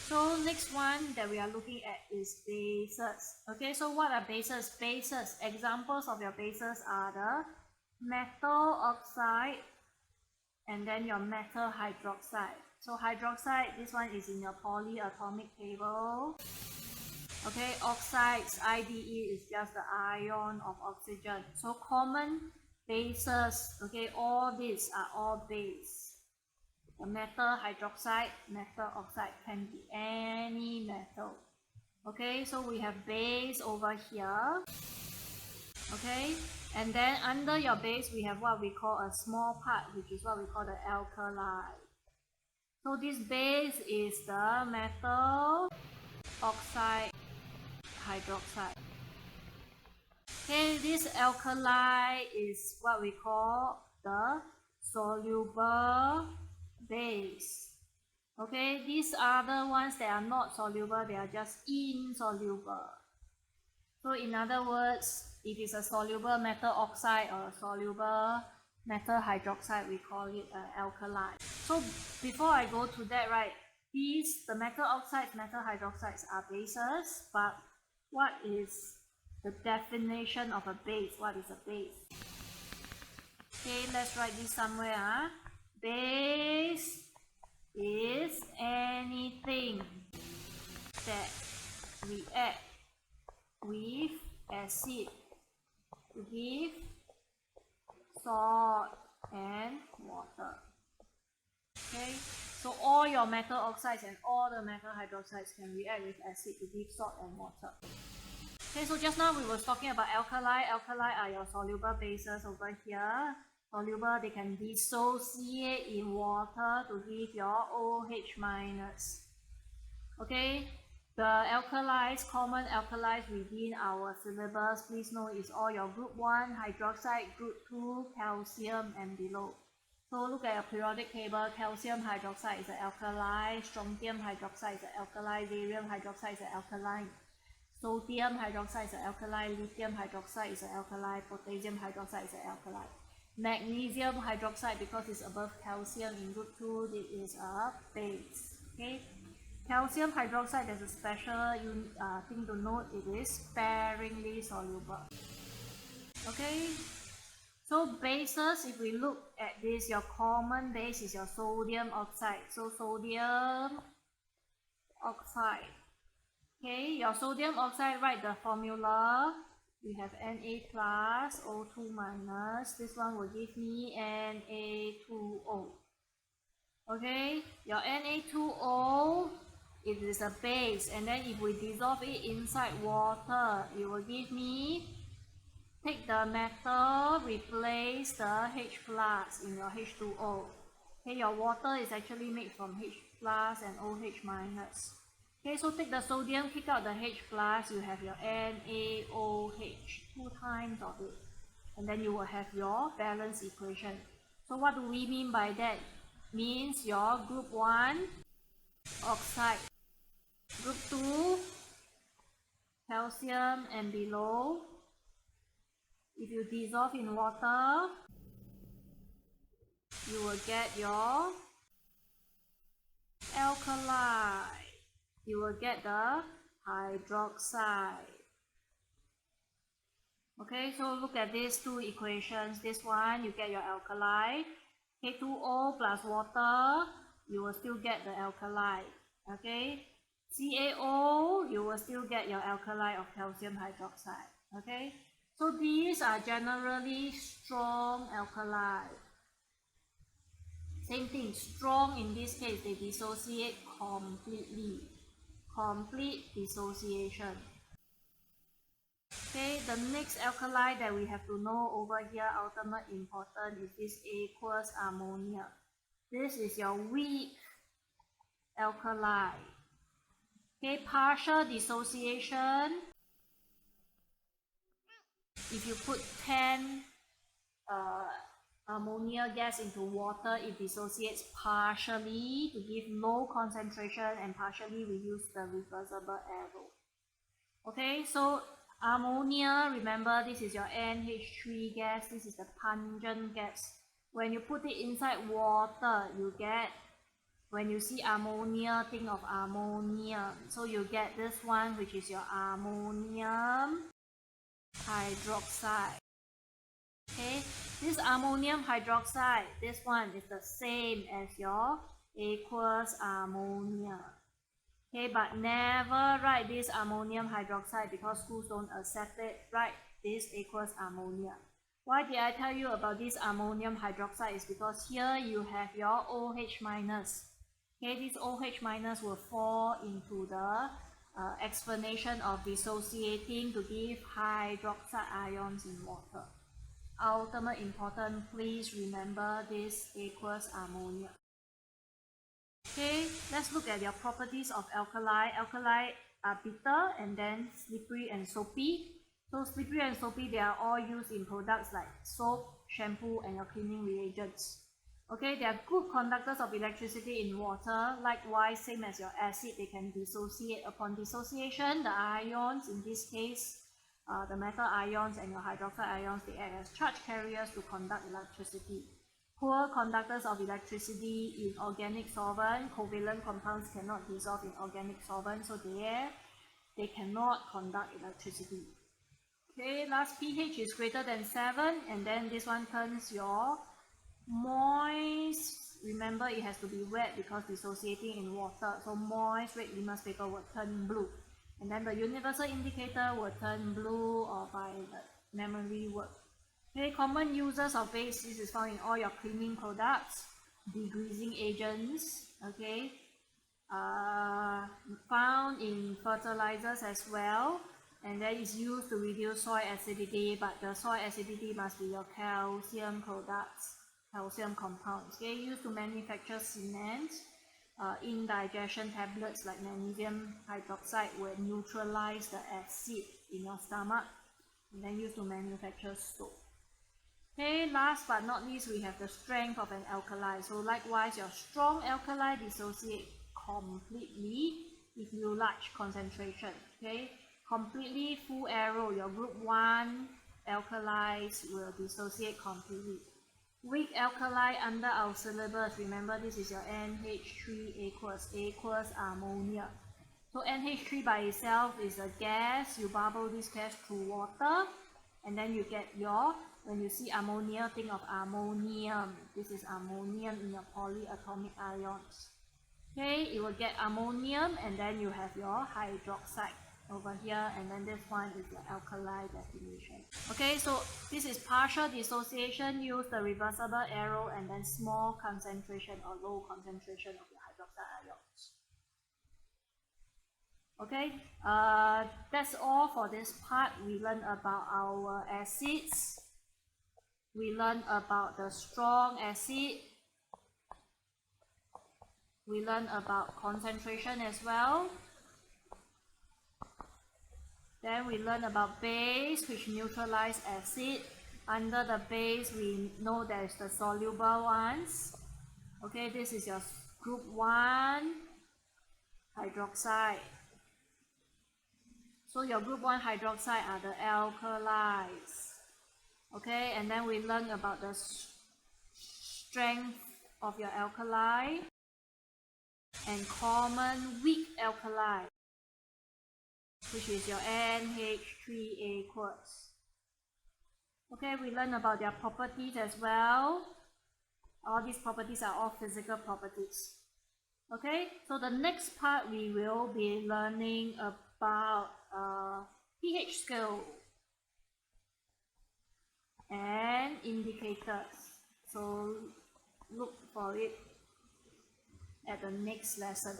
So next one that we are looking at is bases. Okay, so what are bases? Bases, examples of your bases are the metal oxide and then your metal hydroxide. So hydroxide, this one is in your polyatomic table. Okay, oxides, IDE is just the ion of oxygen. So common bases, okay, all these are all base. The metal hydroxide, metal oxide can be any metal. Okay, so we have base over here. Okay, and then under your base we have what we call a small part, which is what we call the alkali. So this base is the metal oxide hydroxide. Okay, this alkali is what we call the soluble base. Okay, these are the ones that are not soluble, they are just insoluble. So in other words, if it's a soluble metal oxide or a soluble metal hydroxide, we call it an alkali. So before I go to that, right, the metal oxides, metal hydroxides are bases, but what is the definition of a base? What is a base? Okay, let's write this somewhere. Base is anything that react with acid to give salt and water. Okay, so all your metal oxides and all the metal hydroxides can react with acid to give salt and water. Okay, so just now we were talking about alkali. Alkali are your soluble bases over here. Soluble, they can dissociate in water to give your OH minus. Okay, the alkalis, common alkalis within our syllabus, please know is all your group 1 hydroxide, group 2 calcium and below. So look at your periodic table. Calcium hydroxide is an alkali, strontium hydroxide is an alkali, barium hydroxide is an alkali, sodium hydroxide is an alkali, lithium hydroxide is an alkali, potassium hydroxide is an alkali. Magnesium hydroxide, because it's above calcium in group 2, it is a base. Okay, calcium hydroxide, there's a special thing to note, it is sparingly soluble. Okay, so bases, if we look at this, your common base is your sodium oxide. So sodium oxide. Okay, your sodium oxide, write the formula. We have Na plus O2 minus. This one will give me Na2O. Okay, your Na2O, it is a base, and then if we dissolve it inside water, it will give me, take the metal, replace the H plus in your H2O. Okay, your water is actually made from H plus and OH minus. Okay, so take the sodium, kick out the H plus, you have your NaOH, 2 times of it. And then you will have your balance equation. So what do we mean by that? Means your group 1 oxide, group 2 calcium and below, if you dissolve in water, you will get your alkali. You will get the hydroxide. Okay, so look at these 2 equations. This one, you get your alkali. K2O plus water, you will still get the alkali. Okay, CaO, you will still get your alkali of calcium hydroxide. Okay, so these are generally strong alkali. Same thing, strong in this case, they dissociate completely. Complete dissociation. Okay, the next alkali that we have to know over here, ultimate important, is this aqueous ammonia. This is your weak alkali. Okay, partial dissociation. If you put 10 ammonia gas into water, it dissociates partially to give low concentration, and partially we use the reversible arrow. Okay, so ammonia, remember this is your NH3 gas, this is the pungent gas. When you put it inside water, you get When you see ammonia, think of ammonium. So you get this one, which is your ammonium hydroxide. Okay, this ammonium hydroxide, this one is the same as your aqueous ammonia. Okay, but never write this ammonium hydroxide because schools don't accept it. Write this aqueous ammonia. Why did I tell you about this ammonium hydroxide? Is because here you have your OH minus. Okay, this OH minus will fall into the explanation of dissociating to give hydroxide ions in water. Ultimate important, please remember this aqueous ammonia. Okay, let's look at your properties of alkali. Alkali are bitter and then slippery and soapy. So slippery and soapy, they are all used in products like soap, shampoo, and your cleaning reagents. Okay, they are good conductors of electricity in water. Likewise, same as your acid, they can dissociate. Upon dissociation, the ions, in this case, the metal ions and your hydroxide ions, they act as charge carriers to conduct electricity. Poor conductors of electricity in organic solvent, covalent compounds cannot dissolve in organic solvent, so they cannot conduct electricity. Okay, last pH is greater than 7, and then this one turns your moist. Remember, it has to be wet because dissociating in water, so moist red litmus paper will turn blue. And then the universal indicator will turn blue or by the memory word. Okay, common uses of base, this is found in all your cleaning products, degreasing agents, okay, found in fertilizers as well, and then it's used to reduce soil acidity, but the soil acidity must be your calcium products, calcium compounds. Okay, used to manufacture cement, indigestion tablets like magnesium hydroxide will neutralize the acid in your stomach, and then used to manufacture soap. Okay, last but not least, we have the strength of an alkali. So likewise, your strong alkali dissociate completely if you large concentration. Okay, completely full arrow, your group 1 alkalis will dissociate completely. Weak alkali under our syllabus, remember this is your NH3 aqueous ammonia. So NH3 by itself is a gas, you bubble this gas through water, and then you get your, when you see ammonia, think of ammonium. This is ammonium in your polyatomic ions. Okay, it will get ammonium, and then you have your hydroxide over here, and then this one is your alkali definition. Okay, so this is partial dissociation, use the reversible arrow, and then small concentration or low concentration of your hydroxide ions. Okay, that's all for this part. We learned about our acids. We learned about the strong acid. We learned about concentration as well. Then we learn about base, which neutralize acid. Under the base, we know there's the soluble ones. Okay, this is your group 1 hydroxide. So your group 1 hydroxide are the alkalis. Okay, and then we learn about the strength of your alkali and common weak alkali, which is your NH3 aqueous. Okay, we learn about their properties as well. All these properties are all physical properties. Okay, so the next part we will be learning about pH scale and indicators. So look for it at the next lesson.